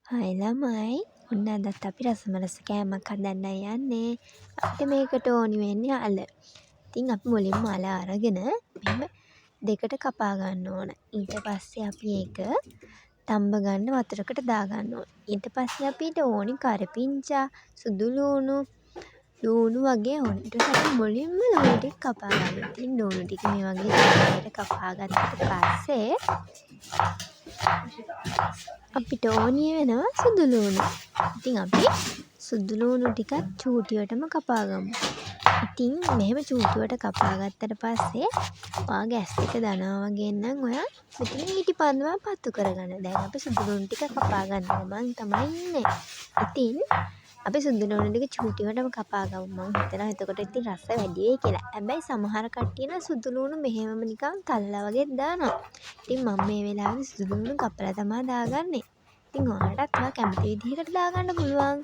Hi ළමයි. ඔන්න අදත් අපි රසමරස කෑමක් හදන්නයි යන්නේ. අපිට මේකට ඕනි වෙන්නේ අල. ඉතින් අපි මුලින්ම අල අරගෙන මෙහෙම දෙකට කපා ගන්න ඕන. ඊට පස්සේ අපි ඒක තම්බ ගන්න වතුරකට දාගන්න ඕන. ඊට පස්සේ අපිට ඕනි කරපිංචා, සුදු ලූණු, ලූණු වගේ ඕන. ඊට පස්සේ අපි මුලින්ම ලූණු ටික කපා ගන්න. ඉතින් ලූණු ටික මේ වගේ විදිහට කපා ගත්තට පස්සේ අපිට ඕනිය වෙනවා සුදු ලූණු. ඉතින් අපි සුදු ලූණු ටිකත් චූටියටම කපා ගමු. ඉතින් මෙහෙම චූටියට කපා ගත්තට පස්සේ ඔයාගේ ඇස් දෙක දනවා වගේ නම් ඔයා මෙතන ඊටි පන්දුවක් පත්තු කරගන්න. දැන් අපි සුදු ලූණු ටික කපා ගන්න ගමන් තමයි ඉන්නේ. ඉතින් අපි සුදු ලූණු ටික චූටියටම කපා ගමු. මං හිතනවා එතකොට ඉතින් රස වැඩි වෙයි කියලා. හැබැයි සමහර කට්ටිය නම් සුදු ලූණු මෙහෙමම නිකන් තල්ලා වගේ දානවා. ඉතින් මම මේ වෙලාවේ සුදු ලූණු කපලා තමයි දාගන්නේ. ඉතින් ඔයාලටත් ඔයා කැමති විදිහකට දාගන්න පුළුවන්.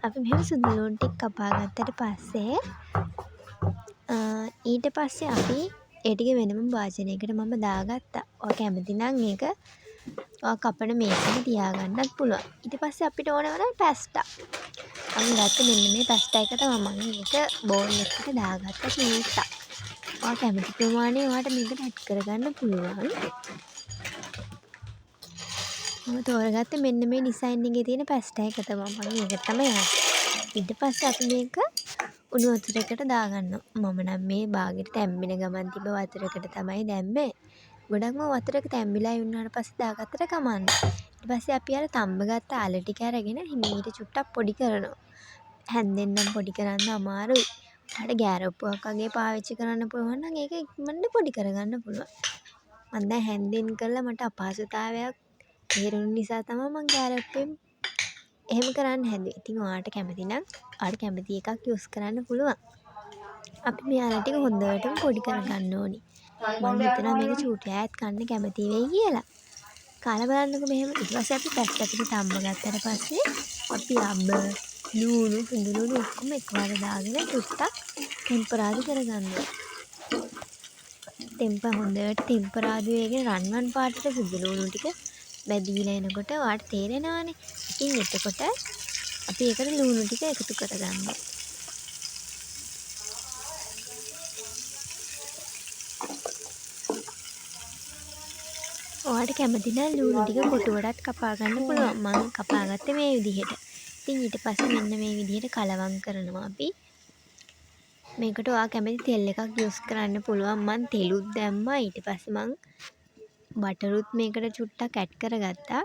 අපි මෙහෙම සුදු ලූණු ටික කපා ගත්තට පස්සේ ඊට පස්සේ අපි ඒ ටික වෙනම භාජනයකට මම දාගත්තා. ඔයා කැමති නම් ඒක ඔයා කපන මේසෙම තියාගන්නත් පුළුවන්. ඊට පස්සේ අපිට ඕන වෙනවා පැස්ටා. මම ගත්ත මෙන්න මේ පැස්ටා එක තමයි මම මේක බෝල් එකකට දාගත්ත පීස්ටා. ඔයා කැමති ප්‍රමාණය ඔයාට මේකට ඇඩ් කරගන්න පුළුවන්. මම තෝරගත්තේ මෙන්න මේ ඩිසයින් එකේ තියෙන පැස්ටා එක තමයි. මම ඒක තමයි යන්නේ. ඊට පස්සේ අපි මේක උණු වතුරකට දාගන්නවා. මම නම් මේ බාගෙට තැම්බෙන ගමන් තිබ්බ වතුරකට තමයි දැම්මේ. ගොඩක්ම වතුරක තැම්බිලා වුණාට පස්සේ දාගත්තට කමක් නැහැ. ඊට පස්සේ අපි අර තම්බ ගත්ත අල ටික අරගෙන හිමීට චුට්ටක් පොඩි කරනවා. හැන්දෙන් පොඩි කරන්න අමාරුයි. ඔයාලට ගෑරප්පුවක් වගේ පාවිච්චි කරන්න පුළුවන් නම් ඒක ඉක්මනට පොඩි කරගන්න පුළුවන්. මම දැන් හැන්දෙන් කළා මට අපහසුතාවයක් තේරුණ නිසා තමයි මම ගෑරප්පෙන් එහෙම කරන්න හැදුවේ. ඉතින් ඔයාලට කැමති නම් ඔයාලට කැමති එකක් යූස් කරන්න පුළුවන්. අපි මේ අල ටික හොඳටම පොඩි කරගන්න ඕනි. මම හිතනවා මේක චූටියාත් කන්න කැමති වෙයි කියලා. කාලා බලන්නකෝ මෙහෙම. ඊට පස්සේ අපි පැස්ටා ටික තම්බ ගත්තට පස්සේ අපි අබ ලූණු සුදු ලූණු ඔක්කොම එකවර දාගෙන චුට්ටක් ටෙම්පරාදු කරගන්නවා. හොඳට ටෙම්පරාදු වෙගෙන රන්වන් පාටට සුදු ලූණු ටික බැදීලා එනකොට ඔයාලට තේරෙනවානේ. ඉතින් එතකොට අපි ඒකට ලූණු ටික එකතු කරගන්නවා. ඔයාලට කැමති නම් ලූණු ටික කොටුවටත් කපා ගන්න පුළුවන්. මම කපා ගත්තේ මේ විදිහට. ඉතින් ඊට පස්සේ මෙන්න මේ විදිහට කලවම් කරනවා අපි. මේකට ඔයා කැමති තෙල් එකක් යූස් කරන්න පුළුවන්. මම තෙලුත් දැම්මා. ඊට පස්සේ මම බටරුත් මේකට චුට්ටක් ඇඩ් කරගත්තා.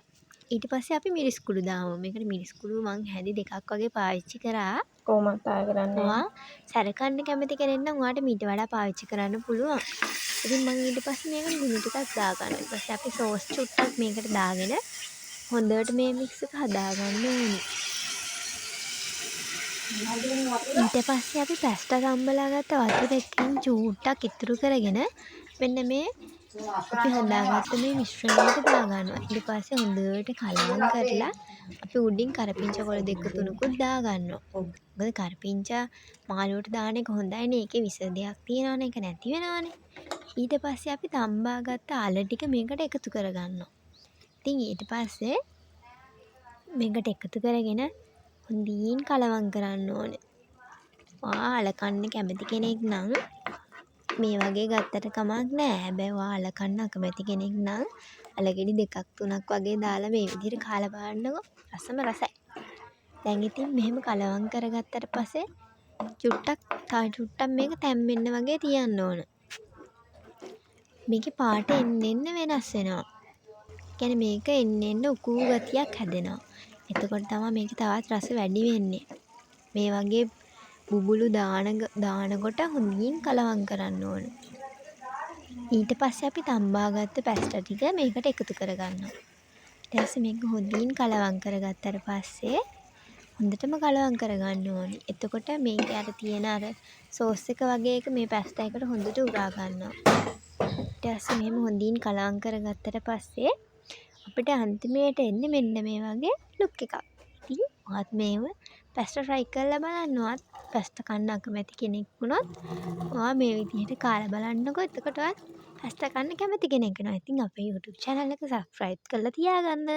ඊට පස්සේ අපි මිරිස් කුඩු දාමු. මේකට මිරිස් කුඩු මං හැදි දෙකක් වගේ පාවිච්චි කරා. කොහොමත් ආය කරන්නේ. ඔයා සැරකන්න කැමති කෙනෙක් නම් ඔයාට මීට වඩා පාවිච්චි කරන්න පුළුවන්. ඉතින් මම ඊට පස්සේ මේක ලුණු ටිකක් දාගන්නවා. ඊට පස්සේ අපි සෝස් චුට්ටක් මේකට දාගෙන හොඳට මේ මික්ස් එක හදාගන්න ඕනේ. ඊට පස්සේ අපි පැස්ටා තම්බලා ගත්ත වතුරකින් චූට්ටක් ඉතුරු කරගෙන මෙන්න මේ අපි හදාගත්ත මේ මිශ්‍රණයට දාගන්නවා. ඊට පස්සේ හොඳට කලවම් කරලා අපි උඩින් කරපිංචා කොළ දෙක තුනකුත් දාගන්නවා. මොකද කරපිංචා මාළුවට දාන එක හොඳයිනේ. ඒකේ විස දෙයක් තියෙනවනේ. ඒක නැති වෙනවනේ. ඊට පස්සේ අපි තම්බාගත්ත අල ටික මේකට එකතු කරගන්නවා. ඉතින් ඊට පස්සේ මේකට එකතු කරගෙන හොඳින් කලවම් කරන්න ඕනේ. ඔයා අල කන්න කැමති කෙනෙක් නම් මේ වගේ ගත්තට කමක් නෑ. හැබැයි ඔයා අල කන්න අකමැති කෙනෙක් නම් අල ගෙඩි දෙකක් තුනක් වගේ දාලා මේ විදිහට කාලා බලන්නකෝ. රසම රසයි. දැන් ඉතින් මෙහෙම කලවම් කරගත්තට පස්සේ චුට්ටක් මේක තැම්බෙන්න වගේ තියන්න ඕන. මේකේ පාට එන්න වෙනස් වෙනවා. කියන්නේ මේක එන්න උකූ ගතියක් හැදෙනවා. එතකොට තමයි මේක තවත් රස වැඩි වෙන්නේ. මේ වගේ බුබුලු දානකොට හොඳින් කලවම් කරන්න ඕන. ඊට පස්සේ අපි තම්බාගත්ත පැස්ටා ටික මේකට එකතු කරගන්නවා. ඊට පස්සේ මේක හොඳින් කලවම් කරගත්තට පස්සේ හොඳටම කලවම් කරගන්න ඕනේ. එතකොට මේකේ අර තියෙන අර සෝස් එක වගේ එක මේ පැස්ටා එකට හොඳට උරා ගන්නවා. ඊට පස්සේ මෙහෙම හොඳින් කලවම් කරගත්තට පස්සේ අපිට අන්තිමයට එන්නේ මෙන්න මේ වගේ ලුක් එකක්. ඉතින් ඔයත් මේව පැස්ටා try කරලා බලන්න. ඔයත් පැස්ටා කන්න අකමැති කෙනෙක් වුණොත් ඔයා මේ විදිහට කාලා බලන්නකෝ. එතකොට ඔයත් පැස්ටා කන්න කැමති කෙනෙක් වෙනවා. ඉතින් අපේ YouTube channel එක subscribe කරලා තියාගන්න.